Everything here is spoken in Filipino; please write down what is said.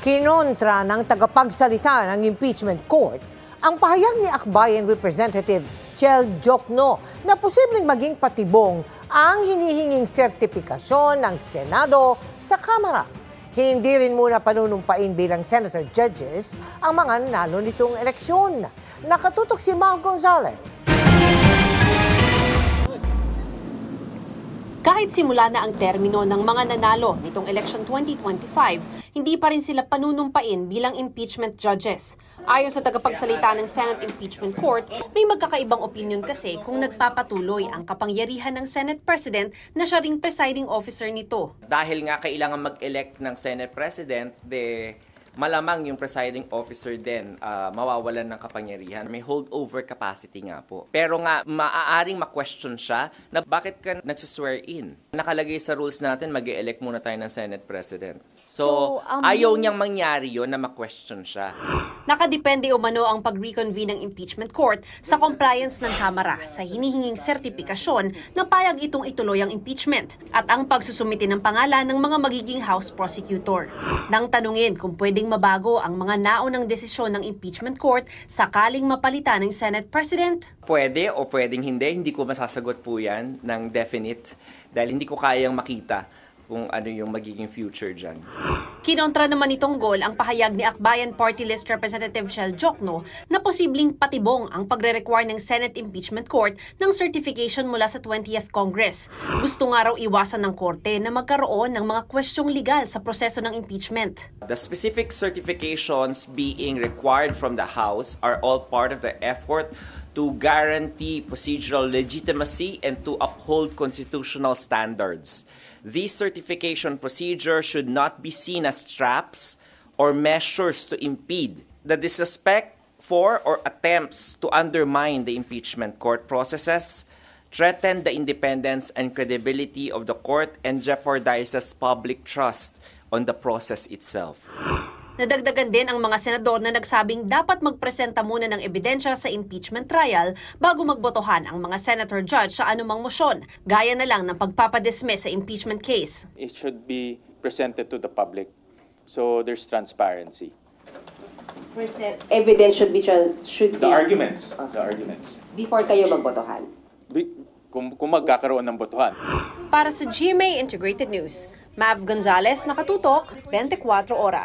Kinontra ng tagapagsalita ng impeachment court ang pahayag ni Akbayan Representative Chel Jokno na posibleng maging patibong ang hinihinging sertipikasyon ng Senado sa Kamara. Hindi rin muna panunumpain bilang senator judges ang mga nanalo nitong eleksyon. Nakatutok si Mau Gonzales. Kahit simula na ang termino ng mga nanalo nitong election 2025, hindi pa rin sila panunumpain bilang impeachment judges. Ayon sa tagapagsalita ng Senate Impeachment Court, may magkakaibang opinion kasi kung nagpapatuloy ang kapangyarihan ng Senate President na siya ring presiding officer nito. Dahil nga kailangan mag-elect ng Senate President, malamang yung presiding officer din mawawalan ng kapangyarihan. May holdover capacity nga po. Pero nga, maaaring ma-question siya na bakit ka nagsiswear in. Nakalagay sa rules natin, mag-elect muna tayo ng Senate President. So ayaw niyang mangyari yun na ma-question siya. Nakadepende umano ang pag-reconvene ng impeachment court sa compliance ng Kamara sa hinihinging sertipikasyon na payag itong ituloy ang impeachment at ang pagsusumite ng pangalan ng mga magiging House Prosecutor. Nang tanungin kung pwedeng mabago ang mga naunang desisyon ng impeachment court sakaling mapalitan ng Senate President. Pwede o pwedeng hindi ko masasagot po yan ng definite dahil hindi ko kayang makita kung ano yung magiging future dyan. Kinontra naman itong goal ang pahayag ni Akbayan Party List Representative Chel Jokno na posibleng patibong ang pagre-require ng Senate Impeachment Court ng certification mula sa 20th Congress. Gusto nga raw iwasan ng korte na magkaroon ng mga kwestyong legal sa proseso ng impeachment. The specific certifications being required from the House are all part of the effort to guarantee procedural legitimacy and to uphold constitutional standards. These certification procedures should not be seen as traps or measures to impede the disrespect for or attempts to undermine the impeachment court processes, threaten the independence and credibility of the court, and jeopardizes public trust on the process itself. Nadagdagan din ang mga senador na nagsabing dapat magpresenta muna ng ebidensya sa impeachment trial bago magbotohan ang mga senator judge sa anumang motion, gaya na lang ng pagpapadismiss sa impeachment case. It should be presented to the public so there's transparency. Evidence should be The arguments before kayo magbotohan. Kung magkakaroon ng botohan. Para sa GMA Integrated News, Mav Gonzales, nakatutok, 24 oras.